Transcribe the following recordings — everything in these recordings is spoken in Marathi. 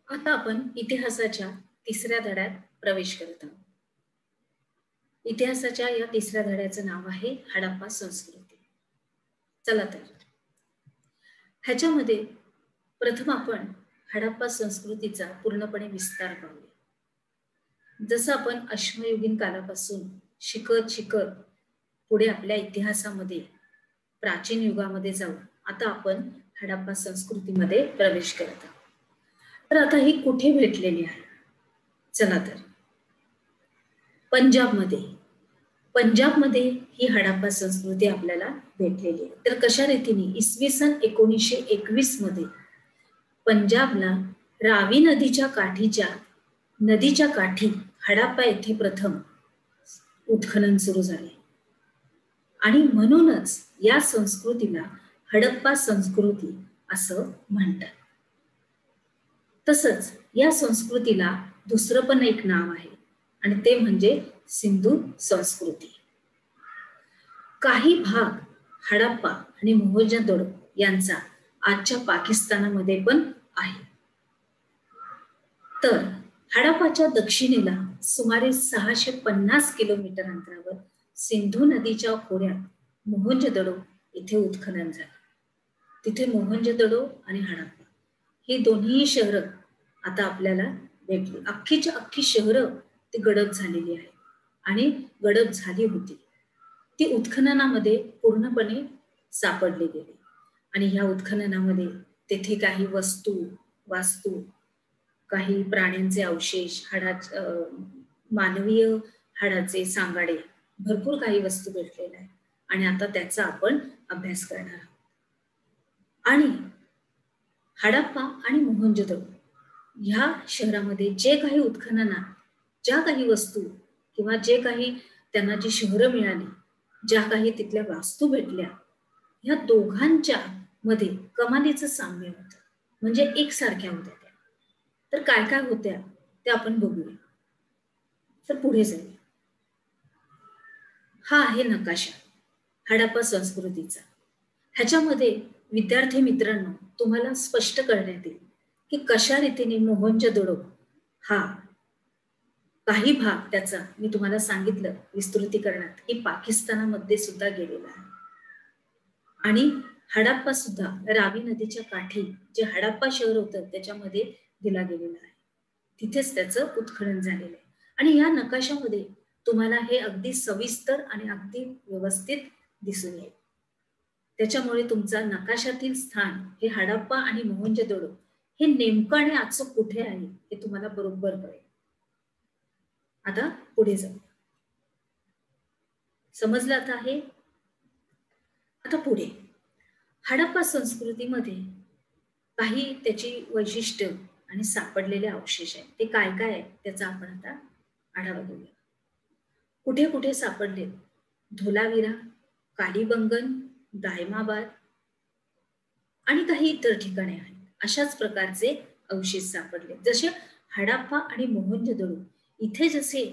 आता आपण इतिहासाच्या तिसऱ्या धड्यात प्रवेश करत आहोत. इतिहासाच्या या तिसऱ्या धड्याचं नाव आहे हडप्पा संस्कृती. चला तर ह्याच्यामध्ये प्रथम आपण हडप्पा संस्कृतीचा पूर्णपणे विस्तार पाहूया. जसं आपण अश्मयुगीन कालापासून शिकत शिकत पुढे आपल्या इतिहासामध्ये प्राचीन युगामध्ये जाऊ आता आपण हडप्पा संस्कृतीमध्ये प्रवेश करत आहोत. तर आता ही कुठे भेटलेली आहे? चला तर पंजाबमध्ये ही हडप्पा संस्कृती आपल्याला भेटलेली आहे. तर कशा रीतीने इसवी सन 1921 मध्ये पंजाबला रावी नदीच्या काठी हडप्पा येथे प्रथम उत्खनन सुरू झाले आणि म्हणूनच या संस्कृतीला हडप्पा संस्कृती असं म्हणतात. तसंच या संस्कृतीला दुसरं पण एक नाव आहे आणि ते म्हणजे सिंधू संस्कृती. काही भाग हडप्पा आणि मोहनजोदडो यांचा आजच्या पाकिस्तानामध्ये पण आहे. तर हडप्पाच्या दक्षिणेला सुमारे 650 किलोमीटर अंतरावर सिंधू नदीच्या खोऱ्यात मोहनजोदडो इथे उत्खनन झाले. तिथे मोहनजोदडो आणि हडप्पा ही दोन्ही शहरं आता आपल्याला भेटली. अख्खीच्या अख्खी शहरं ती गडप झालेली आहे आणि गडप झाली होती. ती उत्खननामध्ये पूर्णपणे सापडली गेली आणि ह्या उत्खननामध्ये तेथे काही वास्तू काही प्राण्यांचे अवशेष मानवीय हाडाचे सांगाडे भरपूर काही वस्तू भेटलेल्या आहेत आणि आता त्याचा आपण अभ्यास करणार आहोत. आणि हडप्पा आणि मोहनजोदडो ह्या शहरामध्ये जे काही उत्खननात ज्या काही वस्तू किंवा जे काही त्यांना जी शहरं मिळाली ज्या काही तिथल्या वास्तू भेटल्या ह्या दोघांच्या मध्ये कमालीचं साम्य होतं. म्हणजे एकसारख्या होत्या त्या. तर काय काय होत्या ते आपण बघूया. तर पुढे जाऊया. हा आहे नकाशा हडप्पा संस्कृतीचा. ह्याच्यामध्ये विद्यार्थी मित्रांनो तुम्हाला स्पष्ट करण्यात येईल की कशा रीतीने मोहनजोदडो हा काही भाग त्याचा मी तुम्हाला सांगितलं विस्तृतीकरणात की पाकिस्तानामध्ये सुद्धा गेलेला आहे आणि हडप्पा सुद्धा रावी नदीच्या काठी जे हडप्पा शहर होतं त्याच्यामध्ये दिला गेलेला आहे. तिथेच त्याचं उत्खनन झालेलं आहे आणि या नकाशामध्ये तुम्हाला हे अगदी सविस्तर आणि अगदी व्यवस्थित दिसून येईल. त्याच्यामुळे तुमचा नकाशातील स्थान हे हडप्पा आणि मोहनजोदडो हे नेमकं आणि अचूक कुठे आहे हे तुम्हाला बरोबर कळेल. आता पुढे जाऊ. समजलं आता आहे? आता पुढे हडप्पा संस्कृतीमध्ये काही त्याची वैशिष्ट्य आणि सापडलेले अवशेष आहेत. ते काय काय आहेत त्याचा आपण आता आढावा घेऊया. कुठे कुठे सापडले? धोलावीरा, कालीबंगन, दायमाबाद आणि काही इतर ठिकाणे आहेत. अशाच प्रकारचे अवशेष सापडले. जसे हडप्पा आणि मोहनजोदडो इथे जसे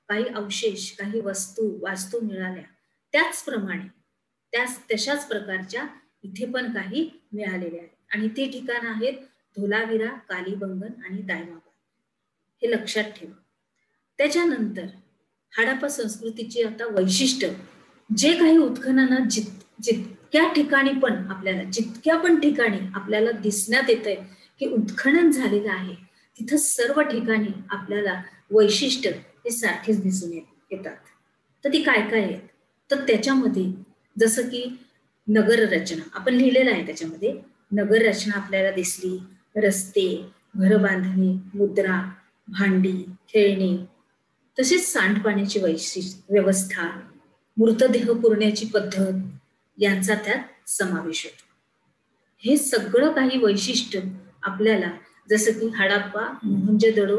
काही अवशेष काही वास्तू मिळाल्या त्याचप्रमाणे तशाच प्रकारच्या इथे पण काही मिळालेले आहेत आणि ते ठिकाण आहेत धोलावीरा, कालीबंगन आणि दायमाबाद. हे लक्षात ठेवा. त्याच्यानंतर हडप्पा संस्कृतीची आता वैशिष्ट्य जे काही उत्खननात जितक्या पण ठिकाणी आपल्याला दिसण्यात येतंय की उत्खनन झालेलं आहे तिथं सर्व ठिकाणी आपल्याला वैशिष्ट्य हे सारखेच दिसून येतात. तर ती काय काय आहेत? तर त्याच्यामध्ये जसं की नगर रचना आपण लिहिलेलं आहे. त्याच्यामध्ये नगर रचना आपल्याला दिसली. रस्ते, घर बांधणी, मुद्रा, भांडी, खेळणी, तसेच सांडपाण्याची व्यवस्था, मृतदेह पुरण्याची पद्धत यांचा त्यात समावेश होतो. हे सगळं काही वैशिष्ट्य आपल्याला जसं की हडप्पा, मोहनजोदडो,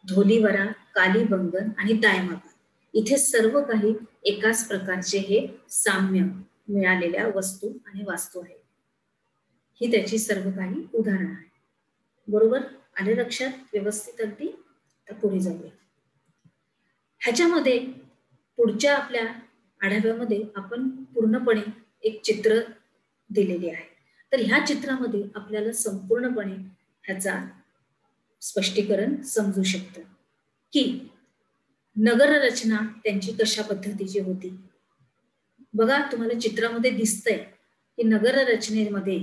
धोलीवरा, कालीबंगन आणि दायमाबाद इथे सर्व काही एकाच प्रकारचे हे साम्य मिळालेल्या वस्तू आणि वास्तू आहेत. ही त्याची सर्व काही उदाहरणं आहेत. बरोबर आले लक्षात व्यवस्थित अगदी? तर पुढे जाऊया. ह्याच्यामध्ये पुढच्या आपल्या आढाव्यामध्ये आपण पूर्णपणे एक चित्र दिलेले आहे. तर ह्या चित्रामध्ये आपल्याला संपूर्णपणे ह्याचा स्पष्टीकरण समजू शकतं की नगर रचना त्यांची कशा पद्धतीची होती. बघा, तुम्हाला चित्रामध्ये दिसतंय की नगर रचनेमध्ये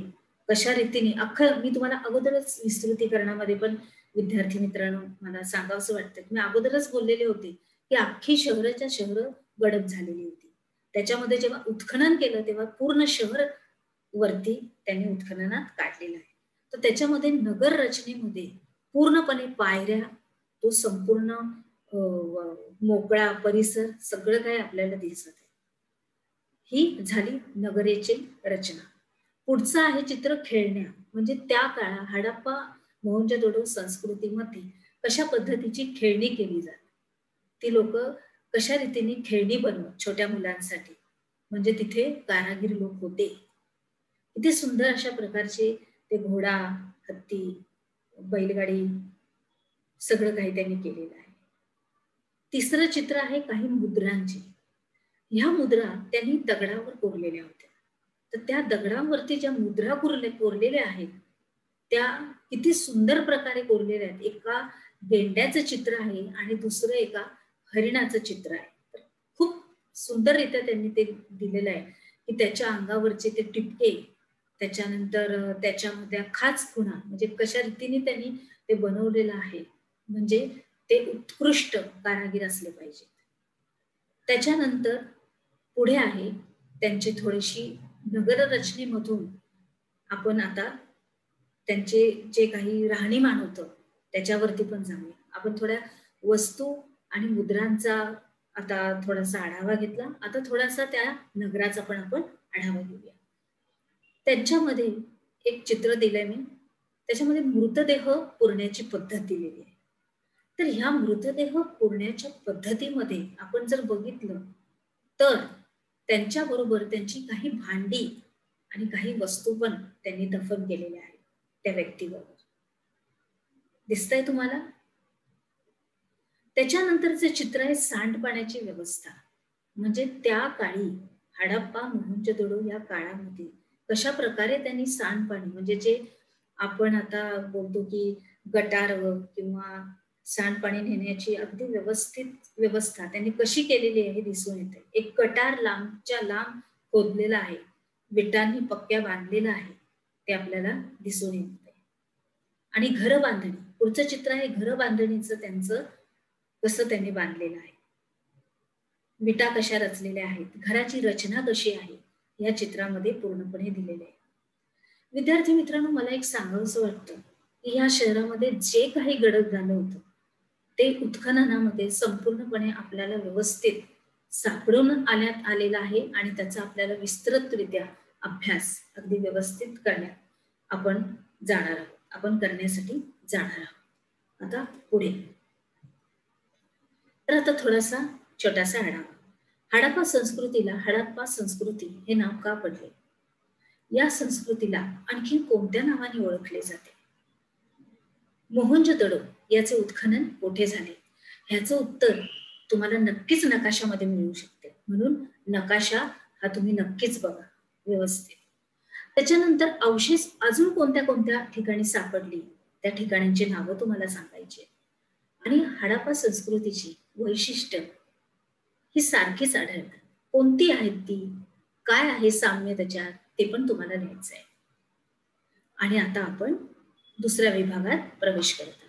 कशा रीतीने मी तुम्हाला अगोदरच विस्तृतीकरणामध्ये पण विद्यार्थी मित्रांनो मला सांगावंसं वाटतं की मी अगोदरच बोललेले होते की अख्खी शहराच्या शहर गडप झालेली होती. त्याच्यामध्ये जेव्हा उत्खनन केलं तेव्हा पूर्ण शहर वरती त्यांनी उत्खननात काढलेलं आहे. तर त्याच्यामध्ये नगर रचनेमध्ये पूर्णपणे पायऱ्या, तो संपूर्ण मोकळा परिसर सगळं काही आपल्याला दिसत आहे. ही झाली नगरेची रचना. पुढचं आहे चित्र खेळण्या. म्हणजे त्या काळात हडप्पा मोहनजोदडो संस्कृतीमध्ये कशा पद्धतीची खेळणी केली जात, ती लोक कशा रीतीने खेळणी बनवत छोट्या मुलांसाठी. म्हणजे तिथे कारागीर लोक होते. किती सुंदर अशा प्रकारचे ते घोडा, हत्ती, बैलगाडी सगळं काही त्यांनी केलेलं आहे. तिसरं चित्र आहे काही मुद्रांची. ह्या मुद्रा त्यांनी दगडावर कोरलेल्या होत्या. तर त्या दगडांवरती ज्या मुद्रा कोरलेल्या आहेत त्या किती सुंदर प्रकारे कोरलेल्या आहेत. एका गेंड्याचं चित्र आहे आणि दुसरं एका हरिणाचं चित्र आहे. तर खूप सुंदररित्या त्यांनी ते दिलेलं आहे की त्याच्या अंगावरचे ते टिपके, त्याच्यानंतर त्याच्यामध्ये खाच खुणा, म्हणजे कशा रीतीने त्यांनी ते बनवलेलं आहे. म्हणजे ते उत्कृष्ट कारागीर असले पाहिजे. त्याच्यानंतर पुढे आहे त्यांची थोडीशी नगर रचनेमधून आपण आता त्यांचे जे काही राहणीमान होतं त्याच्यावरती पण जाऊया. आपण थोड्या वस्तू आणि मुद्रांचा आता थोडासा आढावा घेतला. आता थोडासा त्या नगराचा पण आपण आढावा घेऊया. त्यांच्यामध्ये एक चित्र दिलंय मी, त्याच्यामध्ये मृतदेह पुरण्याची पद्धत दिलेली आहे. तर ह्या मृतदेह पुरण्याच्या पद्धतीमध्ये आपण जर बघितलं तर त्यांच्याबरोबर त्यांची काही भांडी आणि काही वस्तू पण त्यांनी दफन केलेल्या आहेत त्या व्यक्तीबरोबर. दिसतंय तुम्हाला? त्याच्यानंतरचे चित्र आहे सांडपाण्याची व्यवस्था. म्हणजे त्या काळी हडप्पा मोहनजोदडो या काळामध्ये कशा प्रकारे त्यांनी सांडपाणी, म्हणजे जे आपण आता बोलतो की गटार किंवा सांडपाणी नेण्याची अगदी व्यवस्थित व्यवस्था त्यांनी कशी केलेली आहे हे दिसून येते. एक गटार लांबच्या लांब खोदलेला आहे, विटांनी पक्क्या बांधलेला आहे, ते आपल्याला दिसून येते. आणि घर बांधणी, पुढचं चित्र आहे घर बांधणीचं, त्यांचं कसं त्यांनी बांधलेलं आहे, विटा कशा रचलेल्या आहेत, घराची रचना कशी आहे या चित्रामध्ये पूर्णपणे दिलेले आहे. विद्यार्थी मित्रांनो, मला एक सांगावंसं वाटतं की या शहरामध्ये जे काही गडद झालं होतं ते उत्खननामध्ये संपूर्णपणे आपल्याला व्यवस्थित सापडून आलेलं आहे आणि त्याचा आपल्याला विस्तृतरित्या अभ्यास अगदी व्यवस्थित करण्यात आपण जाणार आहोत, आपण करण्यासाठी जाणार आहोत. आता पुढे तर आता थोडासा छोटासा आढावा. हडप्पा संस्कृतीला हडप्पा संस्कृती हे नाव का पडले, या संस्कृतीला आणखी कोणत्या नावाने ओळखले जाते, मोहनजोदडो याचे उत्खनन कोठे झाले, ह्याचं उत्तर तुम्हाला नक्कीच नकाशामध्ये मिळू शकते. म्हणून नकाशा हा तुम्ही नक्कीच बघा व्यवस्थित. त्याच्यानंतर अवशेष अजून कोणत्या कोणत्या ठिकाणी सापडली त्या ठिकाणांची नावं तुम्हाला सांगायची. आणि हडप्पा संस्कृतीची वैशिष्ट्य ही सारखीच आढळतात. कोणती आहेत ती, काय आहे साम्य त्याच्यात, ते पण तुम्हाला लिहायचं आहे. आणि आता आपण दुसऱ्या विभागात प्रवेश करतो.